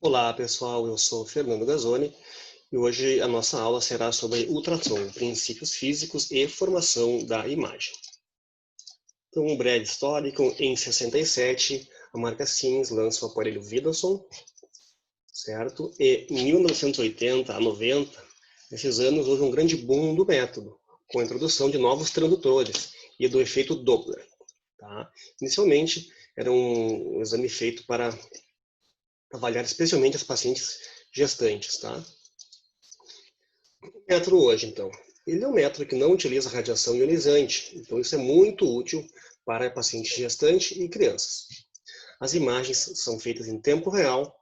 Olá pessoal, eu sou Fernando Gazzoni e hoje a nossa aula será sobre ultrassom, princípios físicos e formação da imagem. Então, um breve histórico: em 67, a marca Siemens lança o aparelho Vidalson, certo? E em 1980 a 90, nesses anos houve um grande boom do método, com a introdução de novos transdutores e do efeito Doppler. Tá? Inicialmente, era um exame feito para avaliar especialmente as pacientes gestantes, tá? O método hoje, então, ele é um método que não utiliza radiação ionizante, então isso é muito útil para paciente gestante e crianças. As imagens são feitas em tempo real,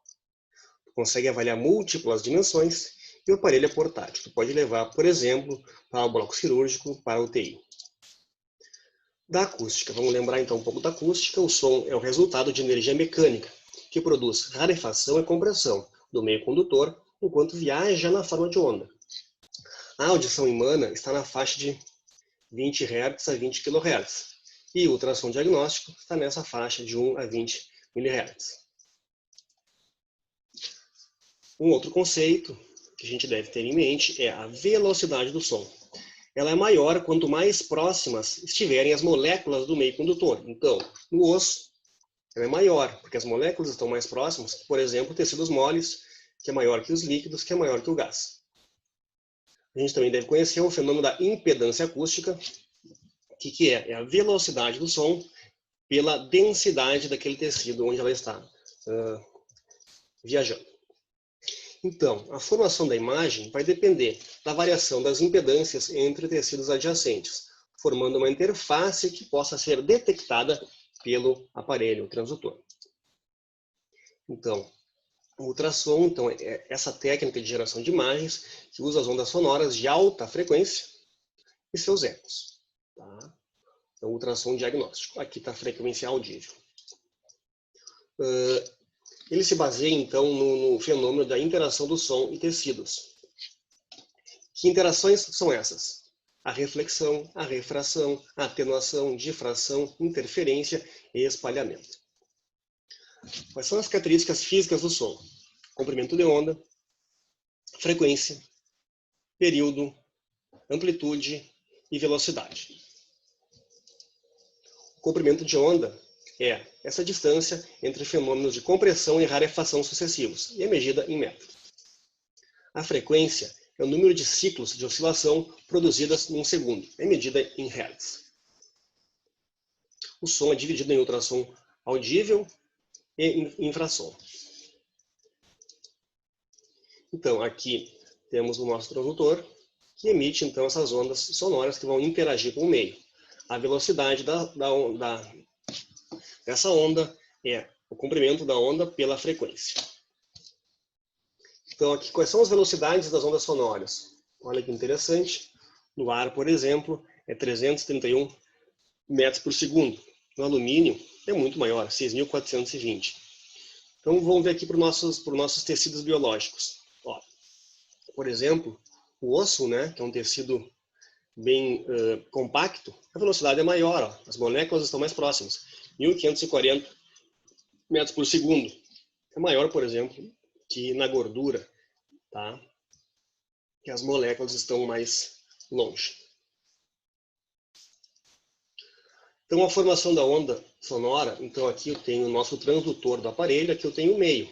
consegue avaliar múltiplas dimensões e o aparelho é portátil. Tu pode levar, por exemplo, para o bloco cirúrgico, para a UTI. Da acústica, vamos lembrar então um pouco da acústica. O som é o resultado de energia mecânica, que produz rarefação e compressão do meio condutor enquanto viaja na forma de onda. A audição humana está na faixa de 20 Hz a 20 kHz e o ultrassom diagnóstico está nessa faixa de 1 a 20 mHz. Um outro conceito que a gente deve ter em mente é a velocidade do som. Ela é maior quanto mais próximas estiverem as moléculas do meio condutor. Então, no osso, ela é maior, porque as moléculas estão mais próximas, por exemplo, tecidos moles, que é maior que os líquidos, que é maior que o gás. A gente também deve conhecer o fenômeno da impedância acústica. O que é? É a velocidade do som pela densidade daquele tecido onde ela está viajando. Então, a formação da imagem vai depender da variação das impedâncias entre tecidos adjacentes, formando uma interface que possa ser detectada pelo aparelho, o transdutor. Então, o ultrassom é essa técnica de geração de imagens que usa as ondas sonoras de alta frequência e seus ecos. Tá? Então, ultrassom diagnóstico. Aqui está a frequência audível. Ele se baseia, então, no fenômeno da interação do som e tecidos. Que interações são essas? A reflexão, a refração, a atenuação, difração, interferência e espalhamento. Quais são as características físicas do som? Comprimento de onda, frequência, período, amplitude e velocidade. O comprimento de onda é essa distância entre fenômenos de compressão e rarefação sucessivos, e é medida em metros. A frequência é o número de ciclos de oscilação produzidas num segundo, é medida em hertz. O som é dividido em ultrassom audível e infrassom. Então, aqui temos o nosso transdutor, que emite então essas ondas sonoras que vão interagir com o meio. A velocidade dessa onda é o comprimento da onda pela frequência. Então, aqui, quais são as velocidades das ondas sonoras? Olha que interessante. No ar, por exemplo, é 331 metros por segundo. No alumínio, é muito maior, 6.420. Então, vamos ver aqui para os nossos tecidos biológicos. Ó, por exemplo, o osso, né, que é um tecido bem compacto, a velocidade é maior. Ó, as moléculas estão mais próximas. 1.540 metros por segundo. É maior, por exemplo, que na gordura, tá? Que as moléculas estão mais longe. Então, a formação da onda sonora, então aqui eu tenho o nosso transdutor do aparelho, aqui eu tenho o meio.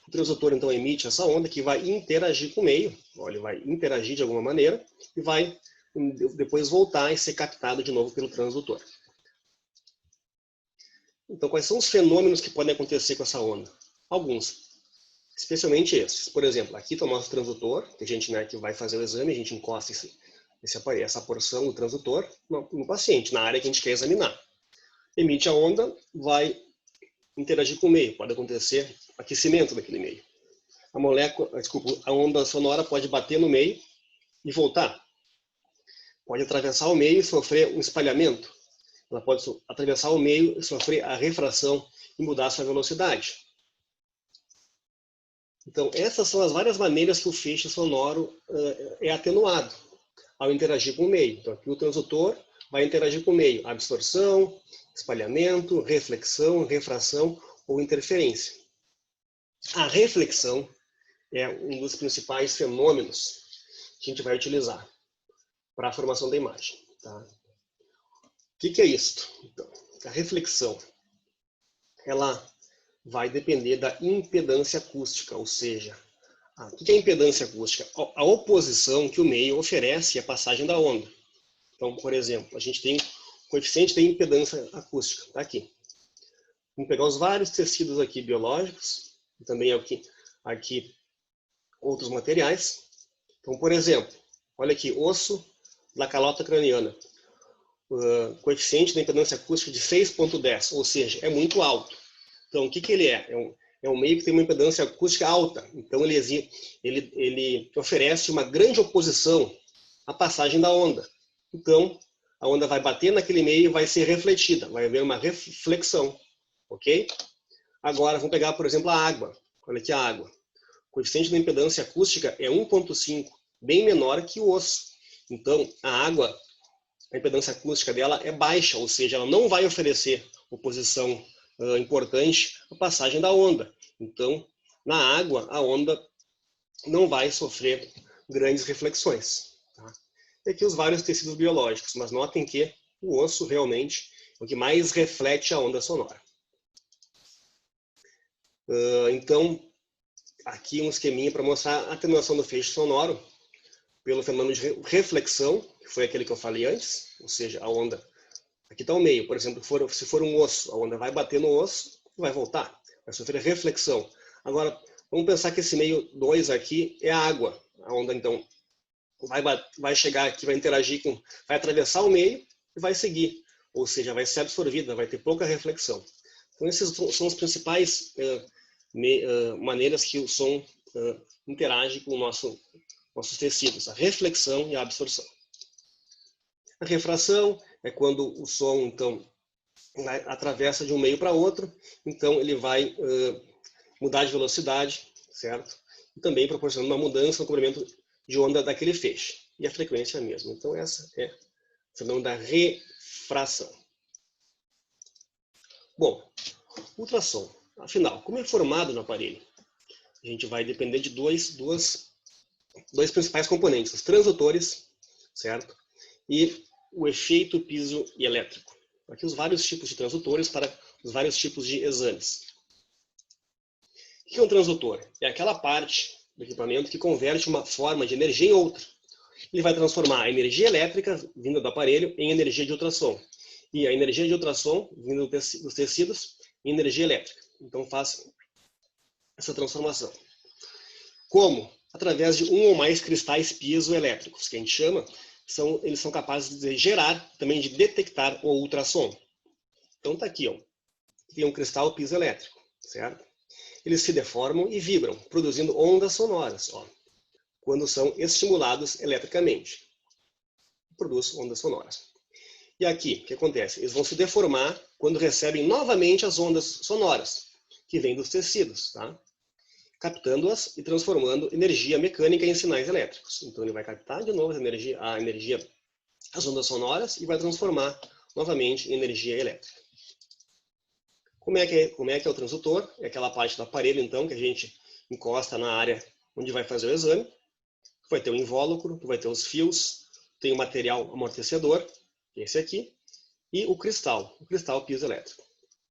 O transdutor, então, emite essa onda que vai interagir com o meio, ele vai interagir de alguma maneira e vai depois voltar e ser captado de novo pelo transdutor. Então, quais são os fenômenos que podem acontecer com essa onda? Alguns. Especialmente esses. Por exemplo, aqui está o nosso transdutor, que a gente, né, que vai fazer o exame, a gente encosta essa porção do transdutor no paciente, na área que a gente quer examinar. Emite a onda, vai interagir com o meio, pode acontecer aquecimento daquele meio. A onda sonora pode bater no meio e voltar. Pode atravessar o meio e sofrer um espalhamento. Ela pode atravessar o meio e sofrer a refração e mudar a sua velocidade. Então, essas são as várias maneiras que o feixe sonoro é atenuado ao interagir com o meio. Então, aqui o transdutor vai interagir com o meio. Absorção, espalhamento, reflexão, refração ou interferência. A reflexão é um dos principais fenômenos que a gente vai utilizar para a formação da imagem. Tá? O que é isso? Então, a reflexão, ela vai depender da impedância acústica, ou seja, o que é impedância acústica? A oposição que o meio oferece à passagem da onda. Então, por exemplo, a gente tem o coeficiente de impedância acústica, está aqui. Vamos pegar os vários tecidos aqui biológicos, e também aqui outros materiais. Então, por exemplo, olha aqui, osso da calota craniana. Coeficiente de impedância acústica de 6,10, ou seja, é muito alto. Então, o que ele é? É um meio que tem uma impedância acústica alta. Então, ele oferece uma grande oposição à passagem da onda. Então, a onda vai bater naquele meio e vai ser refletida, vai haver uma reflexão, ok? Agora, vamos pegar, por exemplo, a água. Olha aqui a água. O coeficiente de impedância acústica é 1,5, bem menor que o osso. Então, a água, a impedância acústica dela é baixa, ou seja, ela não vai oferecer oposição importante à passagem da onda. Então, na água, a onda não vai sofrer grandes reflexões. Tá? E aqui os vários tecidos biológicos, mas notem que o osso realmente é o que mais reflete a onda sonora. Então, aqui um esqueminha para mostrar a atenuação do feixe sonoro pelo fenômeno de reflexão, que foi aquele que eu falei antes, ou seja, a onda, aqui está o meio, por exemplo, se for um osso, a onda vai bater no osso e vai voltar, vai sofrer reflexão. Agora, vamos pensar que esse meio 2 aqui é a água, a onda então vai chegar aqui, vai interagir vai atravessar o meio e vai seguir, ou seja, vai ser absorvida, vai ter pouca reflexão. Então, essas são as principais maneiras que o som interage com nossos tecidos, a reflexão e a absorção. A refração é quando o som, então, atravessa de um meio para outro, então ele vai mudar de velocidade, certo? E também proporcionando uma mudança no comprimento de onda daquele feixe. E a frequência é a mesma. Então, essa é o fenômeno da refração. Bom, ultrassom. Afinal, como é formado no aparelho? A gente vai depender de dois principais componentes, os transdutores, certo? E o efeito piezoelétrico. Aqui os vários tipos de transdutores para os vários tipos de exames. O que é um transdutor? É aquela parte do equipamento que converte uma forma de energia em outra. Ele vai transformar a energia elétrica vinda do aparelho em energia de ultrassom. E a energia de ultrassom vinda dos tecidos em energia elétrica. Então faz essa transformação. Como? Através de um ou mais cristais piezoelétricos, que a gente chama, eles são capazes de gerar, também de detectar o ultrassom. Então tá aqui, ó. Tem um cristal piezoelétrico, certo? Eles se deformam e vibram, produzindo ondas sonoras, ó, quando são estimulados eletricamente. Produz ondas sonoras. E aqui, o que acontece? Eles vão se deformar quando recebem novamente as ondas sonoras, que vêm dos tecidos, tá? Captando-as e transformando energia mecânica em sinais elétricos. Então ele vai captar de novo as ondas sonoras e vai transformar novamente em energia elétrica. Como é que é o transdutor? É aquela parte do aparelho, então, que a gente encosta na área onde vai fazer o exame. Vai ter o invólucro, vai ter os fios, tem o material amortecedor, esse aqui, e o cristal piezoelétrico,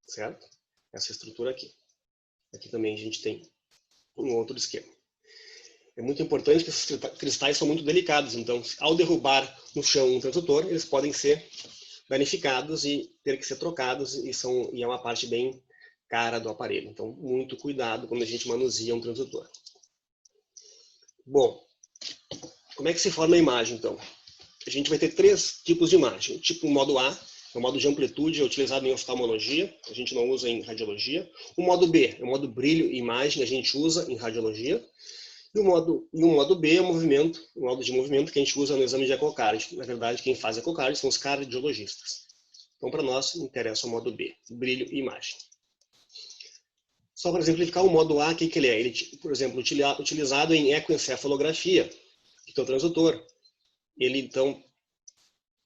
certo? Essa estrutura aqui. Aqui também a gente tem um outro esquema. É muito importante que esses cristais são muito delicados, então, ao derrubar no chão um transdutor, eles podem ser danificados e ter que ser trocados, e é uma parte bem cara do aparelho. Então, muito cuidado quando a gente manuseia um transdutor. Bom, como é que se forma a imagem, então? A gente vai ter 3 tipos de imagem. O tipo modo A, é o modo de amplitude, é utilizado em oftalmologia, a gente não usa em radiologia. O modo B, é o modo brilho e imagem, a gente usa em radiologia. E o modo B é o modo de movimento que a gente usa no exame de ecocardio. Na verdade, quem faz ecocardio são os cardiologistas. Então, para nós, interessa o modo B, brilho e imagem. Só para exemplificar o modo A, o que ele é? Ele, por exemplo, utilizado em ecoencefalografia, que é o transdutor. Ele, então,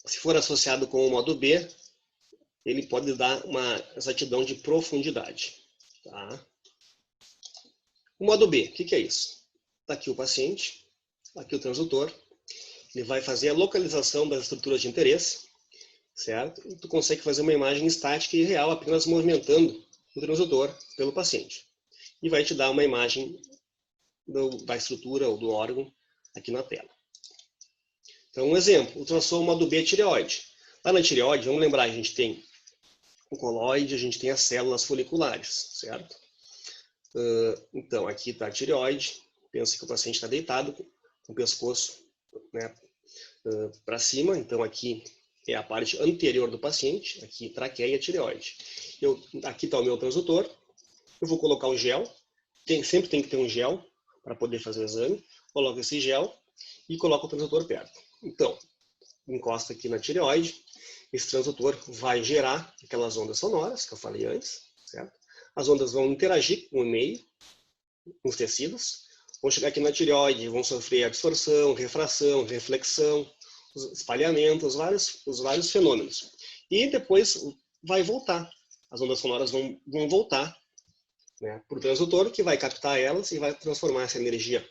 se for associado com o modo B, ele pode dar uma exatidão de profundidade. Tá? O modo B, o que é isso? Está aqui o paciente, aqui o transdutor, ele vai fazer a localização das estruturas de interesse, certo? E tu consegue fazer uma imagem estática e real apenas movimentando o transdutor pelo paciente. E vai te dar uma imagem da estrutura ou do órgão aqui na tela. Então, um exemplo, ultrassom modo B tireoide. Lá na tireoide, vamos lembrar, a gente tem o coloide, a gente tem as células foliculares, certo? Então, aqui está a tireoide. Pensa que o paciente está deitado, com o pescoço, né, para cima. Então, aqui é a parte anterior do paciente, aqui traqueia e tireoide. Aqui está o meu transdutor. Eu vou colocar o gel. Sempre tem que ter um gel para poder fazer o exame. Coloco esse gel e coloco o transdutor perto. Então, encosta aqui na tireoide. Esse transdutor vai gerar aquelas ondas sonoras que eu falei antes, certo? As ondas vão interagir com o meio, com os tecidos, vão chegar aqui na tireoide, vão sofrer absorção, refração, reflexão, espalhamento, os vários fenômenos. E depois vai voltar. As ondas sonoras vão voltar, né, para o transdutor, que vai captar elas e vai transformar essa energia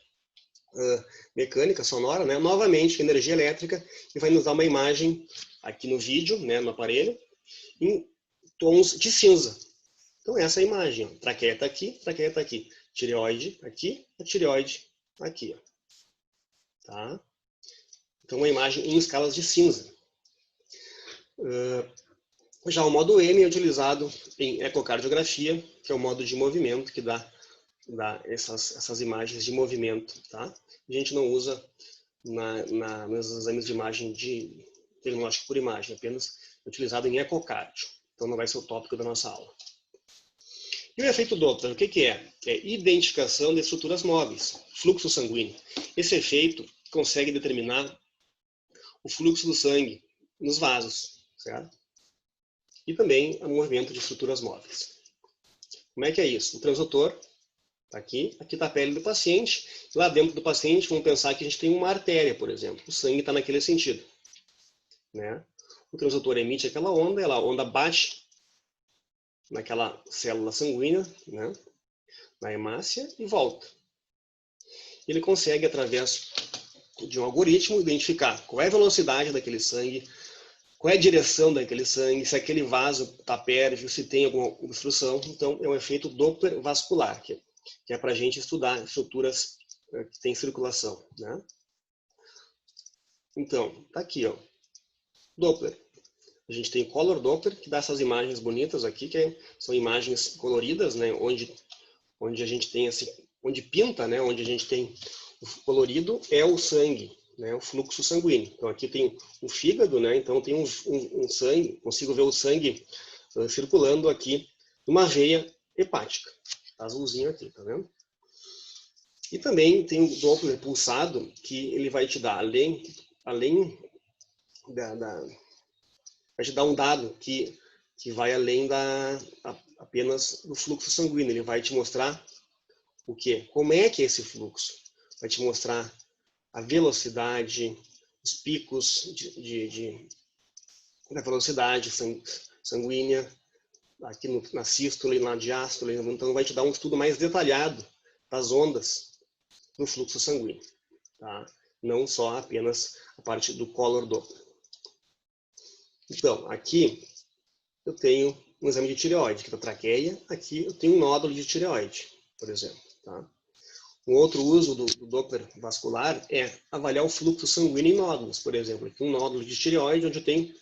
mecânica, sonora, né, novamente em energia elétrica, e vai nos dar uma imagem aqui no vídeo, né, no aparelho, em tons de cinza. Então essa é a imagem, ó. Traqueia está aqui, tireoide aqui, a tireoide aqui. Ó. Tá? Então uma imagem em escalas de cinza. Já o modo M é utilizado em ecocardiografia, que é o modo de movimento que dá essas imagens de movimento. Tá? A gente não usa nos exames de imagem de diagnóstico por imagem, apenas utilizado em ecocardio. Então não vai ser o tópico da nossa aula. E o efeito Doppler, o que é? É identificação de estruturas móveis, fluxo sanguíneo. Esse efeito consegue determinar o fluxo do sangue nos vasos, certo? E também o movimento de estruturas móveis. Como é que é isso? O transdutor está aqui está a pele do paciente. Lá dentro do paciente, vamos pensar que a gente tem uma artéria, por exemplo. O sangue está naquele sentido. Né? O transdutor emite aquela onda bate naquela célula sanguínea, né, na hemácia, e volta. Ele consegue, através de um algoritmo, identificar qual é a velocidade daquele sangue, qual é a direção daquele sangue, se aquele vaso está pérvio, se tem alguma obstrução. Então, é um efeito Doppler vascular, que é para a gente estudar estruturas que têm circulação. Né? Então, está aqui, ó, Doppler. A gente tem Color Doppler, que dá essas imagens bonitas aqui, que são imagens coloridas, né, onde a gente tem onde pinta, né, onde a gente tem o colorido é o sangue, né, o fluxo sanguíneo. Então aqui tem o fígado, né, então tem um sangue, consigo ver o sangue circulando aqui numa veia hepática. Tá azulzinho aqui, tá vendo? E também tem o Doppler pulsado, que ele vai te dar, além vai te dar um dado que vai além apenas do fluxo sanguíneo. Ele vai te mostrar o quê? Como é que é esse fluxo? Vai te mostrar a velocidade, os picos da velocidade sanguínea, aqui na sístole e na diástole. Então vai te dar um estudo mais detalhado das ondas no fluxo sanguíneo. Tá? Não só apenas a parte do Color Doppler. Então, aqui eu tenho um exame de tireoide, que é a traqueia. Aqui eu tenho um nódulo de tireoide, por exemplo. Tá? Um outro uso do Doppler vascular é avaliar o fluxo sanguíneo em nódulos, por exemplo. Aqui um nódulo de tireoide, onde eu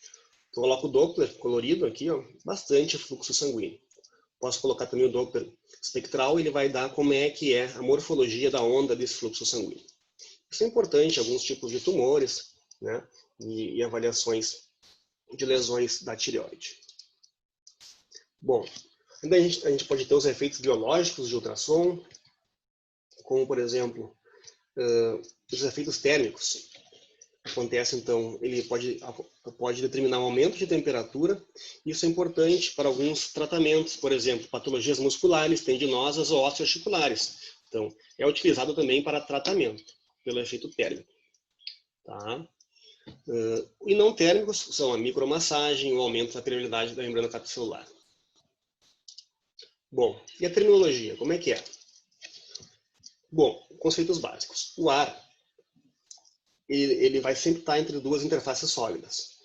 coloco o Doppler colorido aqui, ó, bastante fluxo sanguíneo. Posso colocar também o Doppler espectral, ele vai dar como é que é a morfologia da onda desse fluxo sanguíneo. Isso é importante em alguns tipos de tumores, né, e avaliações de lesões da tireoide. Bom, ainda a gente pode ter os efeitos biológicos de ultrassom, como, por exemplo, os efeitos térmicos. Acontece, então, ele pode determinar um aumento de temperatura. Isso é importante para alguns tratamentos, por exemplo, patologias musculares, tendinosas ou osteoarticulares. Então, é utilizado também para tratamento, pelo efeito térmico. Tá? E não térmicos são a micromassagem, o aumento da permeabilidade da membrana capsular. Bom, e a terminologia, como é que é? Bom, conceitos básicos. O ar, ele vai sempre estar entre duas interfaces sólidas.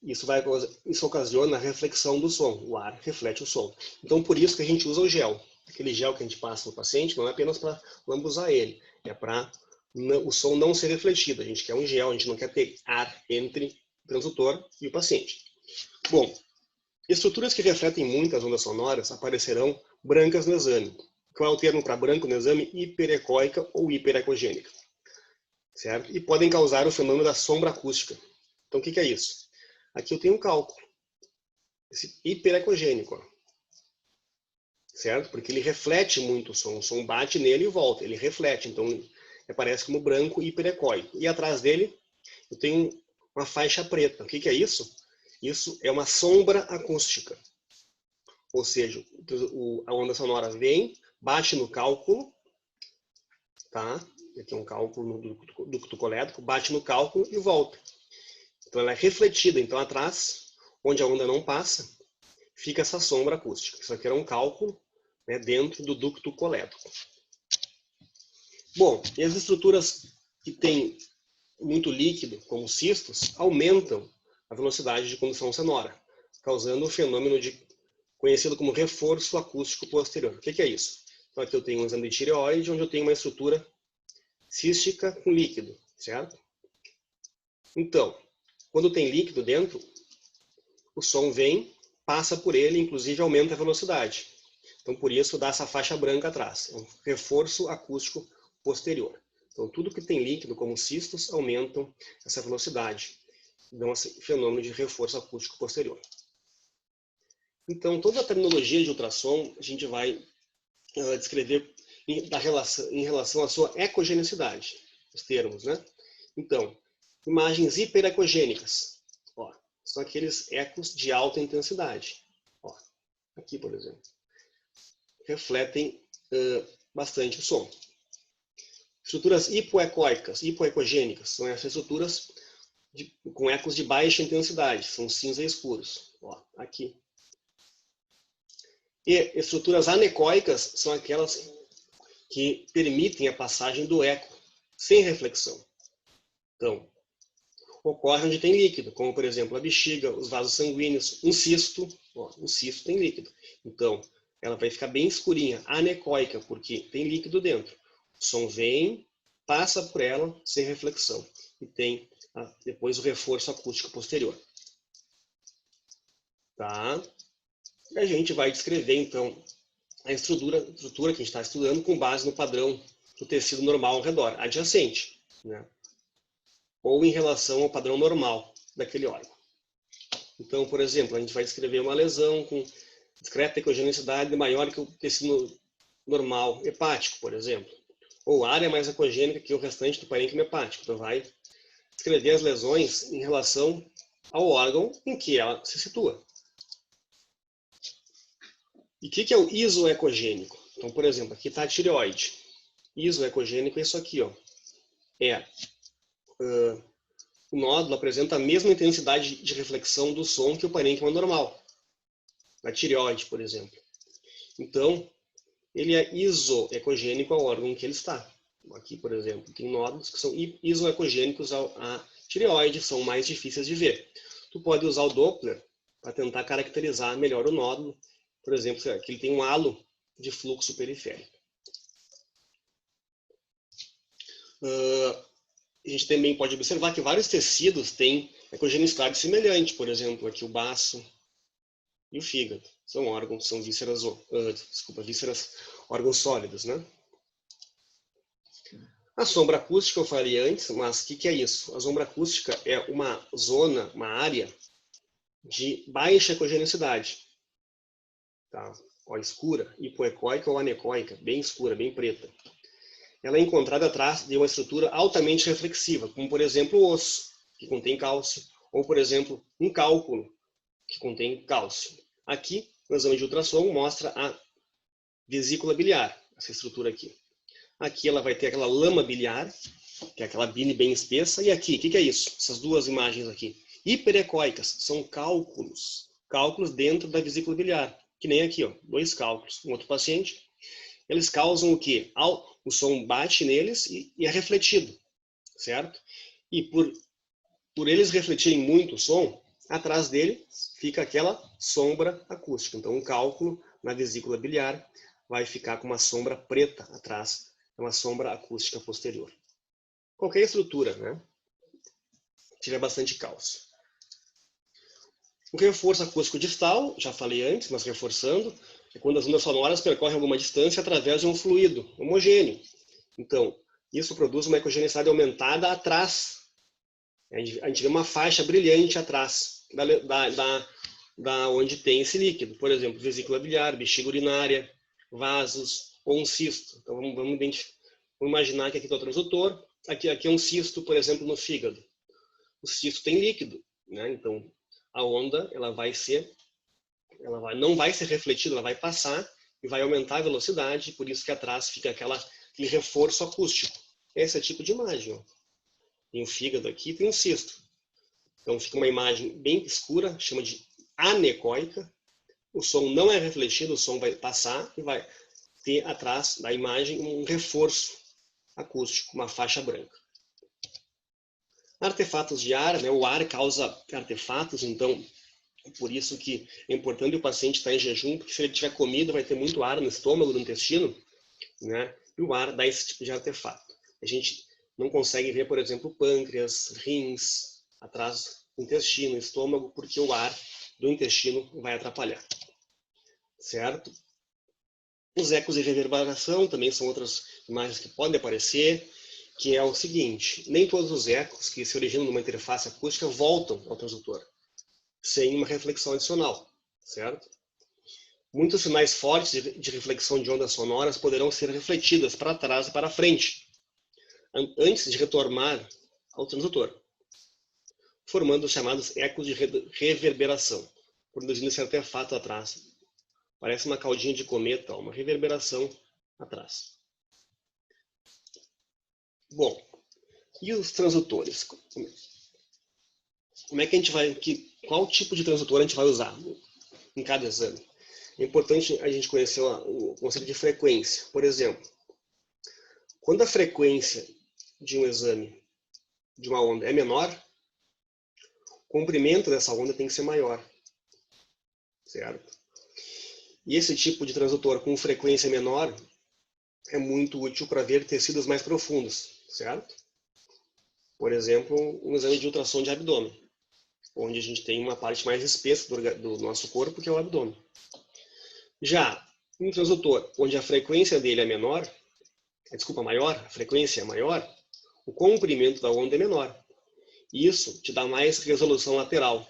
Isso ocasiona a reflexão do som. O ar reflete o som. Então, por isso que a gente usa o gel. Aquele gel que a gente passa no paciente não é apenas para lambuzar ele, é para o som não ser refletido. A gente quer um gel, a gente não quer ter ar entre o transdutor e o paciente. Bom, estruturas que refletem muitas ondas sonoras aparecerão brancas no exame. Qual é o termo para branco no exame? Hiperecóica ou hiperecogênica. Certo? E podem causar o fenômeno da sombra acústica. Então, o que é isso? Aqui eu tenho um cálculo. Esse hiperecogênico. Ó. Certo? Porque ele reflete muito o som bate nele e volta. Ele reflete, então aparece como branco hiperecóico. E atrás dele eu tenho uma faixa preta. O que é isso? Isso é uma sombra acústica. Ou seja, a onda sonora vem, bate no cálculo, tá? Aqui é um cálculo no ducto colédoco, bate no cálculo e volta. Então ela é refletida. Então atrás, onde a onda não passa, fica essa sombra acústica. Isso aqui era um cálculo, né, dentro do ducto colédoco. Bom, e as estruturas que têm muito líquido, como cistos, aumentam a velocidade de condução sonora, causando o fenômeno conhecido como reforço acústico posterior. O que é isso? Então aqui eu tenho um exame de tireoide, onde eu tenho uma estrutura cística com líquido, certo? Então, quando tem líquido dentro, o som vem, passa por ele, inclusive aumenta a velocidade. Então, por isso, dá essa faixa branca atrás. É um reforço acústico posterior. Então, tudo que tem líquido, como cistos, aumentam essa velocidade. Dão esse fenômeno de reforço acústico posterior. Então, toda a terminologia de ultrassom, a gente vai descrever em relação à sua ecogenicidade, os termos, né? Então, imagens hiperecogênicas. Ó, são aqueles ecos de alta intensidade. Ó, aqui, por exemplo. Refletem bastante o som. Estruturas hipoecóicas, hipoecogênicas, são essas estruturas com ecos de baixa intensidade, são cinza escuros. Ó, aqui. E estruturas anecoicas são aquelas que permitem a passagem do eco sem reflexão. Então, ocorre onde tem líquido, como por exemplo a bexiga, os vasos sanguíneos, um cisto. Ó, um cisto tem líquido. Então, ela vai ficar bem escurinha, anecoica, porque tem líquido dentro. O som vem, passa por ela sem reflexão e tem depois o reforço acústico posterior. Tá? E a gente vai descrever então a estrutura que a gente está estudando com base no padrão do tecido normal ao redor, adjacente, né? Ou em relação ao padrão normal daquele órgão. Então, por exemplo, a gente vai descrever uma lesão com discreta ecogenicidade maior que o tecido normal hepático, por exemplo. Ou área mais ecogênica que o restante do parênquima hepático. Então, vai descrever as lesões em relação ao órgão em que ela se situa. E o que é o isoecogênico? Então, por exemplo, aqui está a tireoide. Isoecogênico é isso aqui, ó. O nódulo apresenta a mesma intensidade de reflexão do som que o parênquima normal, na tireoide, por exemplo. Então, ele é isoecogênico ao órgão em que ele está. Aqui, por exemplo, tem nódulos que são isoecogênicos à tireoide, são mais difíceis de ver. Tu pode usar o Doppler para tentar caracterizar melhor o nódulo. Por exemplo, que ele tem um halo de fluxo periférico. A gente também pode observar que vários tecidos têm ecogenicidade semelhante. Por exemplo, aqui o baço e o fígado. São órgãos, são vísceras, órgãos sólidos, né? A sombra acústica eu falei antes, mas o que é isso? A sombra acústica é uma zona, uma área de baixa ecogenicidade. Tá? Ó, escura, hipoecóica ou anecoica, bem escura, bem preta. Ela é encontrada atrás de uma estrutura altamente reflexiva, como por exemplo o osso, que contém cálcio, ou por exemplo um cálculo, que contém cálcio. Aqui, no exame de ultrassom, mostra a vesícula biliar, essa estrutura aqui. Aqui ela vai ter aquela lama biliar, que é aquela bile bem espessa, e aqui, o que é isso? Essas duas imagens aqui. Hiperecóicas, são cálculos dentro da vesícula biliar, que nem aqui, ó, dois cálculos. Um outro paciente, eles causam o quê? O som bate neles e é refletido, certo? E por eles refletirem muito o som, atrás dele fica aquela sombra acústica. Então, um cálculo na vesícula biliar vai ficar com uma sombra preta atrás, é uma sombra acústica posterior. Qualquer estrutura, né? Tiver bastante cálcio. O reforço acústico distal, já falei antes, mas reforçando, é quando as ondas sonoras percorrem alguma distância através de um fluido homogêneo. Então, isso produz uma ecogenicidade aumentada atrás. A gente vê uma faixa brilhante atrás da onde tem esse líquido. Por exemplo, vesícula biliar, bexiga urinária, vasos ou um cisto. Então, vamos imaginar que aqui está o transdutor, aqui é um cisto, por exemplo, no fígado. O cisto tem líquido, né? Então, a onda não vai ser refletida, ela vai passar e vai aumentar a velocidade, por isso que atrás fica aquele reforço acústico. Esse é o tipo de imagem. Ó. Tem o fígado aqui, tem um cisto. Então fica uma imagem bem escura, chama de anecoica. O som não é refletido, o som vai passar e vai ter atrás da imagem um reforço acústico, uma faixa branca. Artefatos de ar, né? O ar causa artefatos, então por isso que é importante o paciente estar em jejum, porque se ele tiver comido vai ter muito ar no estômago, no intestino, né? E o ar dá esse tipo de artefato. A gente não consegue ver, por exemplo, pâncreas, rins, atrás do intestino, estômago, porque o ar do intestino vai atrapalhar. Certo? Os ecos de reverberação também são outras imagens que podem aparecer, que é o seguinte, nem todos os ecos que se originam numa interface acústica voltam ao transdutor, sem uma reflexão adicional, certo? Muitos sinais fortes de reflexão de ondas sonoras poderão ser refletidas para trás e para frente, antes de retornar ao transdutor, formando os chamados ecos de reverberação, produzindo esse artefato atrás. Parece uma caudinha de cometa, uma reverberação atrás. Bom, e os transdutores? Como é que a gente vai, qual tipo de transdutor a gente vai usar em cada exame? É importante a gente conhecer o conceito de frequência. Por exemplo, quando a frequência de um exame, de uma onda, é menor, o comprimento dessa onda tem que ser maior, certo? E esse tipo de transdutor com frequência menor é muito útil para ver tecidos mais profundos, certo? Por exemplo, um exame de ultrassom de abdômen, onde a gente tem uma parte mais espessa do nosso corpo, que é o abdômen. Já um transdutor onde a frequência dele é menor, maior, a frequência é maior, o comprimento da onda é menor. Isso te dá mais resolução lateral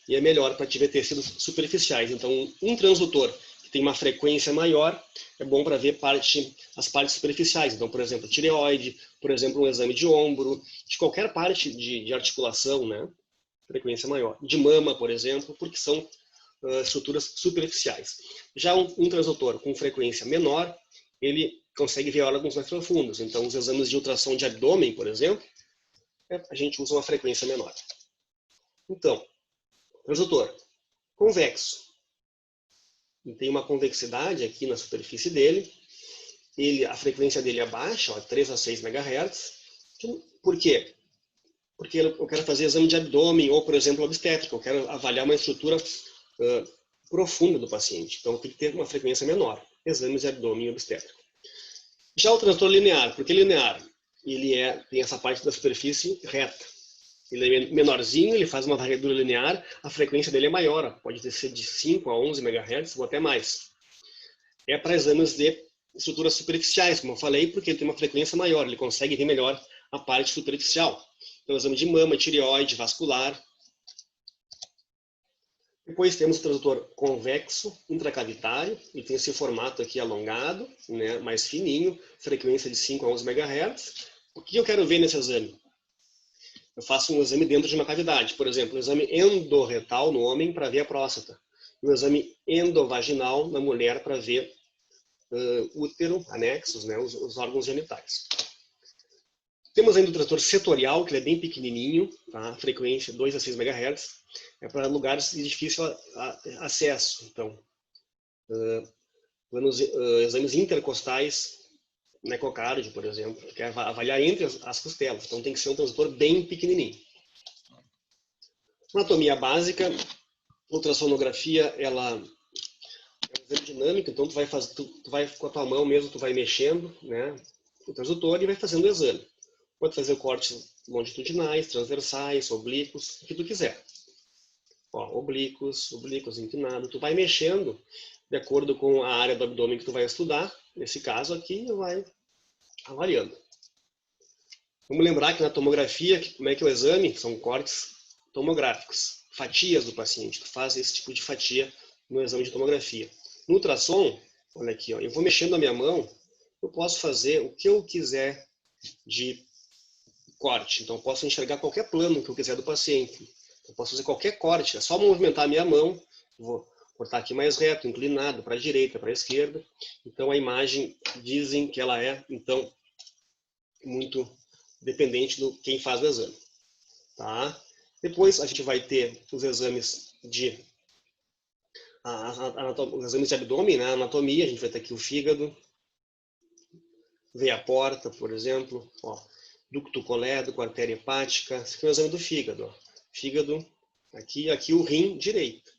e é melhor para te ver tecidos superficiais. Então, um transdutor que tem uma frequência maior é bom para ver as partes superficiais. Então, por exemplo, tireoide, por exemplo, um exame de ombro, de qualquer parte de articulação, né? Frequência maior. De mama, por exemplo, porque são estruturas superficiais. Já um transdutor com frequência menor, ele consegue ver órgãos mais profundos. Então, os exames de ultrassom de abdômen, por exemplo, a gente usa uma frequência menor. Então, transdutor convexo. Ele tem uma convexidade aqui na superfície dele. A frequência dele é baixa, 3 a 6 MHz. Por quê? Porque eu quero fazer exame de abdômen ou, por exemplo, obstétrica. Eu quero avaliar uma estrutura profunda do paciente. Então, tem que ter uma frequência menor. Exames de abdômen e obstétrico. Já o transdutor linear, porque linear, ele tem essa parte da superfície reta. Ele é menorzinho, ele faz uma varredura linear, a frequência dele é maior, pode ser de 5 a 11 MHz ou até mais. É para exames de estruturas superficiais, como eu falei, porque ele tem uma frequência maior, ele consegue ver melhor a parte superficial. Então, exame de mama, tireoide, vascular. Depois temos o transdutor convexo intracavitário, ele tem esse formato aqui alongado, né, mais fininho, frequência de 5 a 11 MHz. O que eu quero ver nesse exame? Eu faço um exame dentro de uma cavidade, por exemplo, o exame endorretal no homem para ver a próstata, e o exame endovaginal na mulher para ver útero, anexos, né, os órgãos genitais. Temos ainda o transdutor setorial, que ele é bem pequenininho, tá? Frequência 2 a 6 exames intercostais, no ecocardio, por exemplo, que quer avaliar entre as costelas. Então tem que ser um transutor bem pequenininho. Anatomia básica, ultrassonografia, ela é um exame dinâmico, então tu vai com a tua mão mesmo, tu vai mexendo, né, o transutor e vai fazendo o exame. Pode fazer cortes longitudinais, transversais, oblíquos, o que tu quiser. Ó, oblíquos, inclinado, tu vai mexendo de acordo com a área do abdômen que tu vai estudar, nesse caso aqui, vai avaliando. Vamos lembrar que na tomografia, como é que é o exame? São cortes tomográficos, fatias do paciente. Tu faz esse tipo de fatia no exame de tomografia. No ultrassom, olha aqui, ó, eu vou mexendo a minha mão, eu posso fazer o que eu quiser de corte. Então, eu posso enxergar qualquer plano que eu quiser do paciente. Eu posso fazer qualquer corte, é só movimentar a minha mão, vou cortar aqui mais reto, inclinado, para a direita, para a esquerda. Então, a imagem, dizem que ela é, então, muito dependente do quem faz o exame. Tá? Depois, a gente vai ter os exames de os exames de abdômen, né? Anatomia, a gente vai ter aqui o fígado, veia porta, por exemplo, ó, ducto colédoco, artéria hepática. Esse aqui é o exame do fígado. Ó. Fígado, aqui o rim direito.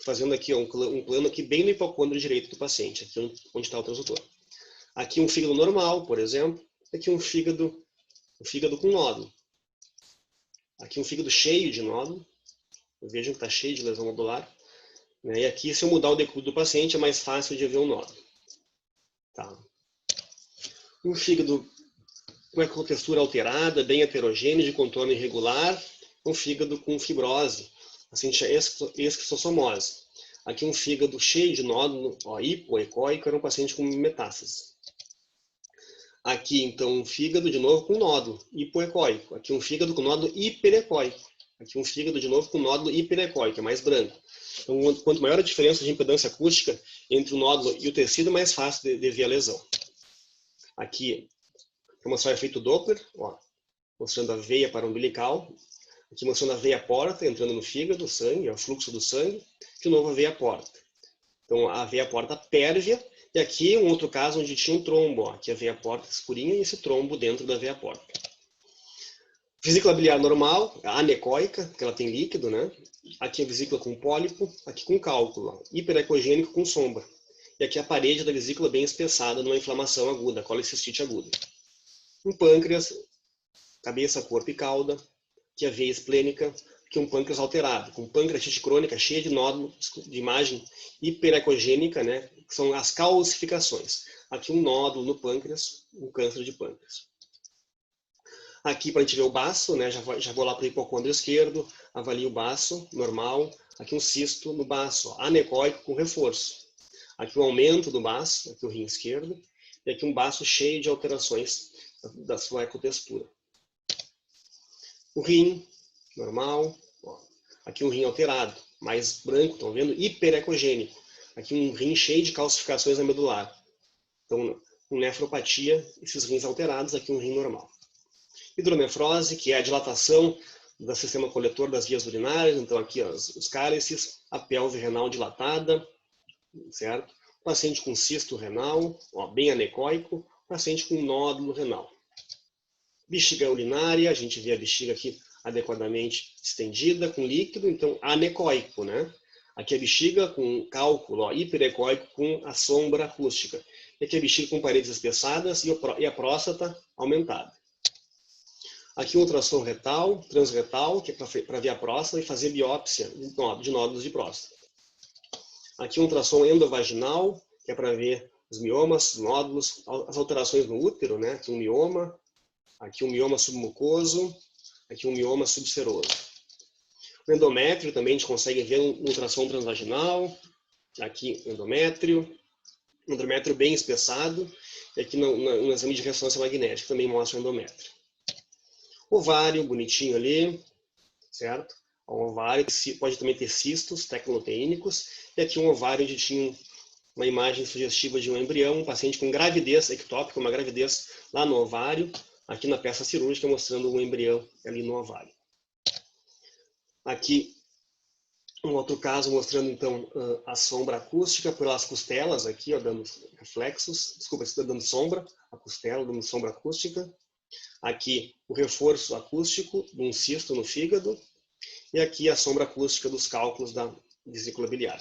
Fazendo aqui ó, um plano aqui bem no hipocôndrio direito do paciente, aqui onde está o transdutor. Aqui um fígado normal, por exemplo. Aqui um fígado com nódulo. Aqui um fígado cheio de nódulo. Vejam que está cheio de lesão nodular. E aqui, se eu mudar o decúbito do paciente, é mais fácil de ver o nódulo. Tá. Um fígado com a textura alterada, bem heterogêneo, de contorno irregular. Um fígado com fibrose, paciente esquistossomose. Aqui um fígado cheio de nódulo, ó, hipoecóico, era um paciente com metástase. Aqui, então, um fígado, de novo, com nódulo hipoecóico. Aqui um fígado com nódulo hiperecóico. Aqui um fígado, de novo, com nódulo hiperecóico, é mais branco. Então, quanto maior a diferença de impedância acústica entre o nódulo e o tecido, mais fácil de ver a lesão. Aqui, vou mostrar o efeito Doppler, ó, mostrando a veia paraumbilical. Aqui mostrando a veia porta, entrando no fígado, o sangue, o fluxo do sangue. De novo, a veia porta. Então, a veia porta pérvia. E aqui, um outro caso onde tinha um trombo. Ó, aqui a veia porta escurinha e esse trombo dentro da veia porta. Vesícula biliar normal, anecoica, porque ela tem líquido, né? Aqui a vesícula com pólipo, aqui com cálculo, hiperecogênico com sombra. E aqui a parede da vesícula bem espessada numa inflamação aguda, colicistite aguda. Um pâncreas, cabeça, corpo e cauda. Aqui a veia esplênica, aqui um pâncreas alterado, com pancreatite crônica cheia de nódulos, de imagem hiperecogênica, né? Que são as calcificações. Aqui um nódulo no pâncreas, um câncer de pâncreas. Aqui para a gente ver o baço, né? Já vou lá para o hipocôndrio esquerdo, avalio o baço, normal. Aqui um cisto no baço, ó, anecoico com reforço. Aqui um aumento do baço, aqui o rim esquerdo. E aqui um baço cheio de alterações da sua ecotextura. O rim, normal. Ó. Aqui um rim alterado, mais branco, estão vendo? Hiperecogênico. Aqui um rim cheio de calcificações na medular. Então, com nefropatia, esses rins alterados, aqui um rim normal. Hidronefrose, que é a dilatação do sistema coletor das vias urinárias. Então, aqui ó, os cálices, a pelve renal dilatada, certo? Paciente com cisto renal, ó, bem anecoico. Paciente com nódulo renal. Bexiga urinária, a gente vê a bexiga aqui adequadamente estendida, com líquido, então anecoico, né? Aqui a bexiga com cálculo, ó, hiperecóico com a sombra acústica. E aqui a bexiga com paredes espessadas e a próstata aumentada. Aqui um ultrassom retal, transretal, que é para ver a próstata e fazer biópsia de nódulos de próstata. Aqui um ultrassom endovaginal, que é para ver os miomas, nódulos, as alterações no útero, né? Aqui um mioma. Aqui um mioma submucoso, aqui um mioma subseroso. O endométrio também a gente consegue ver um ultrassom transvaginal, aqui endométrio bem espessado, e aqui no exame de ressonância magnética também mostra o endométrio. Ovário, bonitinho ali, certo? O ovário pode também ter cistos tecnoteínicos, e aqui um ovário onde tinha uma imagem sugestiva de um embrião, um paciente com gravidez ectópica, uma gravidez lá no ovário, aqui na peça cirúrgica, mostrando um embrião ali no ovário. Aqui, Um outro caso mostrando, então, a sombra acústica pelas costelas aqui, ó, dando reflexos. Desculpa, está dando sombra, a costela dando sombra acústica. Aqui, o reforço acústico de um cisto no fígado. E aqui a sombra acústica dos cálculos da vesícula biliar.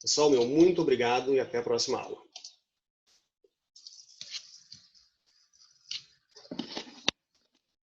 Pessoal, muito obrigado e até a próxima aula.